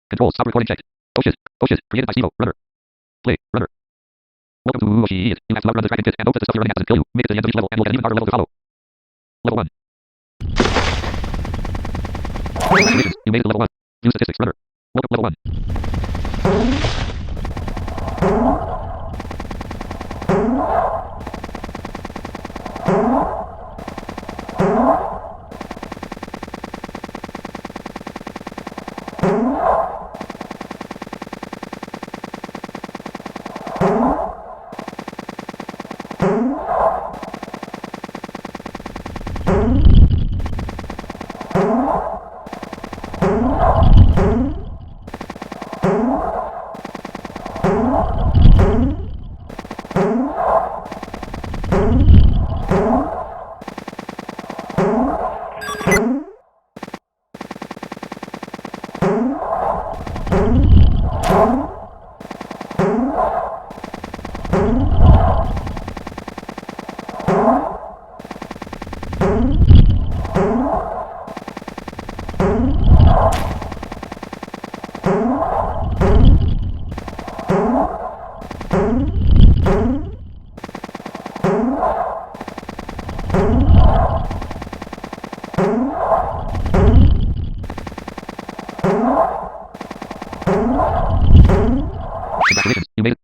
Control. Stop recording checked. Oh shit. Oh shit. Created by Stevo. Runner. Play. Runner. Welcome to Oshi. You have to outrun the dragon pit and hope that the stuff you're running at doesn't kill you. Make it to the end of each level and you'll get an even harder level to follow. Level 1. Congratulations. You made it to level 1. View statistics. Runner. Welcome level 1.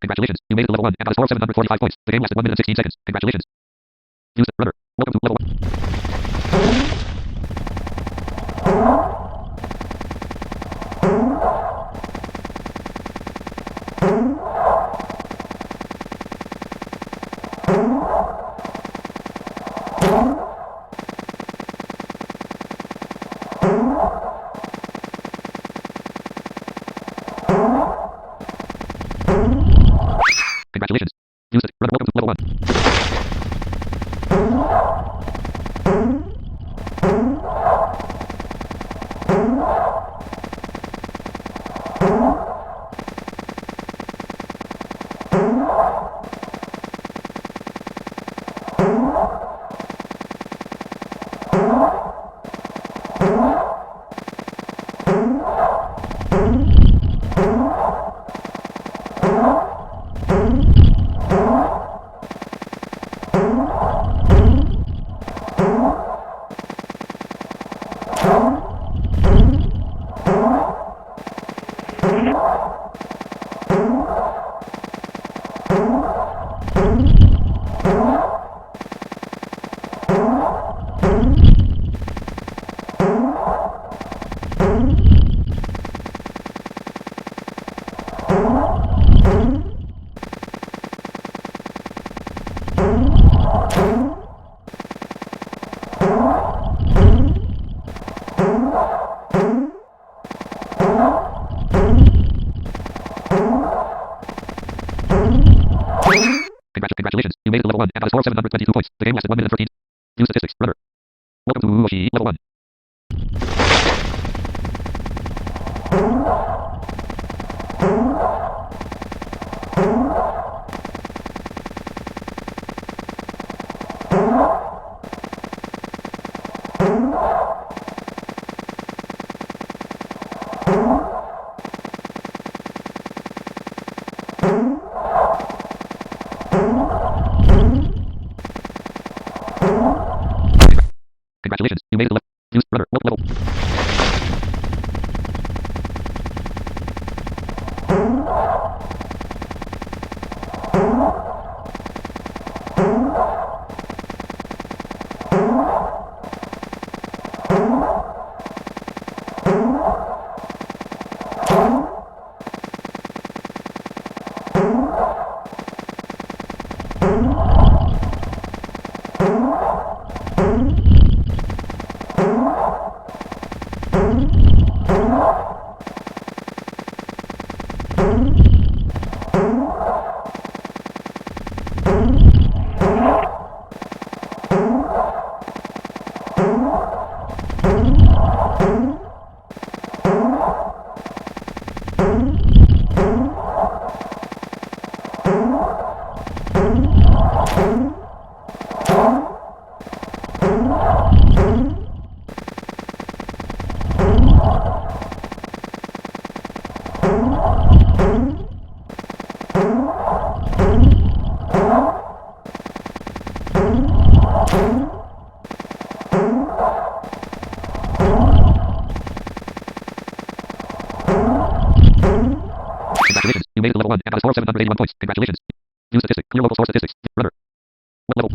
Congratulations. You made it to level 1 and got a score of 745 points. The game lasted 1 minute and 16 seconds. Congratulations. Use it. Runner. Welcome to level 1. Congratulations. Use it. Runner. Welcome to level 1. Congratulations. You made it to level 1 and got a score of 722 points. The game lasted 1 minute and 13. View statistics. Runner. Welcome to Oshi. Level 1. Congratulations. You made it to level made it to level 1 and got a score of 781 points. Congratulations. View statistics. Clear local store statistics. Runner. What level?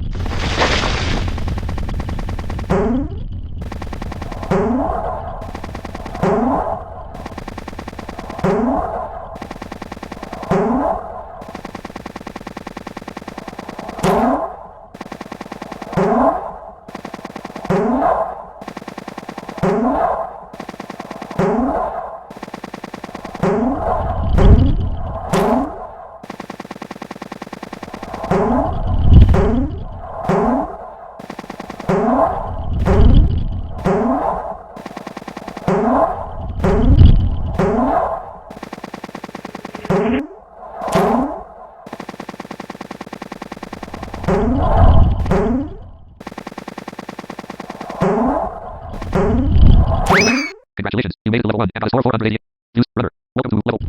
Congratulations, you made it to level 1 and got a score of 480. Use runner. Welcome to level.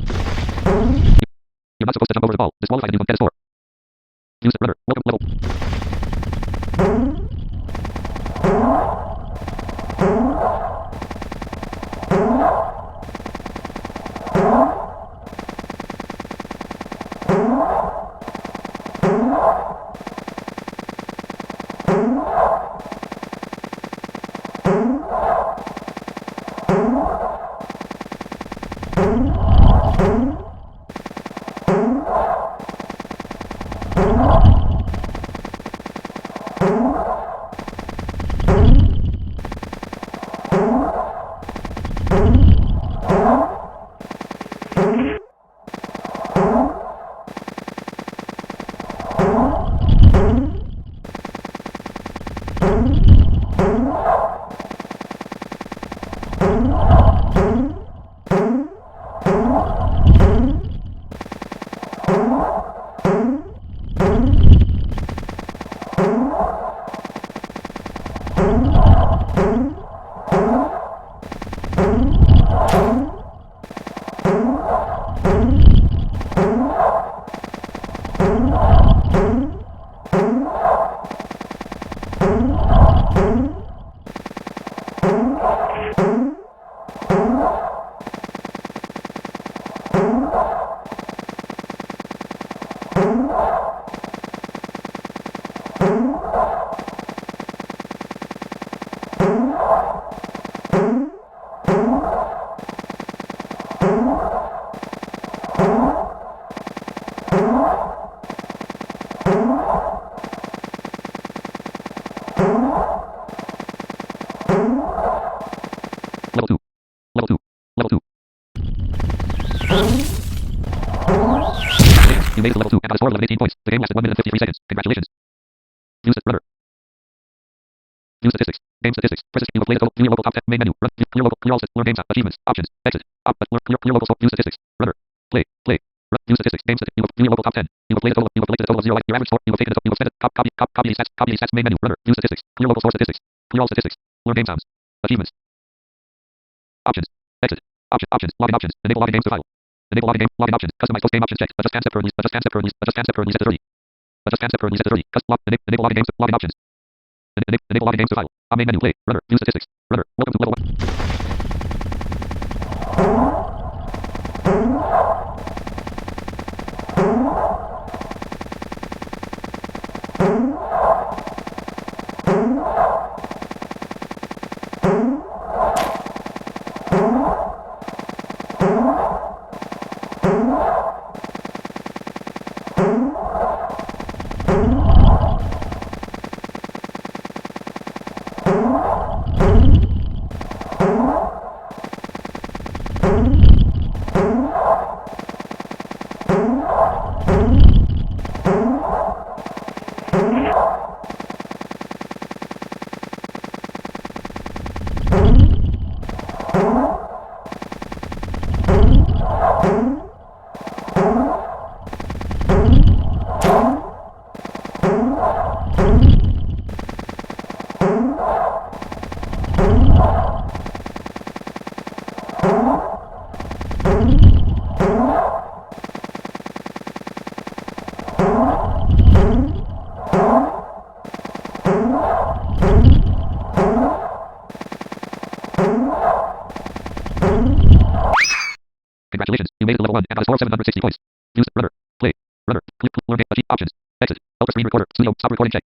You're not supposed to jump over the ball. Disqualified if you don't get a score. Use runner. Welcome to level. Level 2. Level 2. Level 2. You made it to level 2 and got a score of 1118 points. The game lasted 1 minute and 53 seconds. Congratulations. Use it, runner. View statistics. Game statistics. Press you have played a total. View your local top 10. Main menu. Run. Clear local. Clear all. Learn games. Achievements. Options. Exit. Clear local. View statistics. Runner. Play. Play. Run. View statistics. Game statistics. View your local top 10. You have played a total. You have collected a total of 0 life. Your average score. You have taken a total. You have spent it. Copy these stats. Copy these stats. Main menu. Runner. View statistics. Clear local store statistics. Clear all statistics. Learn game sounds. Achievements. Options. Exit. Options. Login options. Enable login games to file. Enable login game. Login options. Customize post game options checked. Adjust handset currently. Adjust handset currently. Adjust handset currently set to 30. Adjust handset currently set to 30. Enable login games. Login options. Enable login games to file. Main menu. Play. Runner. View statistics. Runner. Welcome to level 1. Congratulations, you made it to level 1 and got a score of 760 points. Views. Runner. Play. Runner. Click. Learn game. Achieve. Options. Exit. Ultra screen recorder. Studio. Stop recording. Check.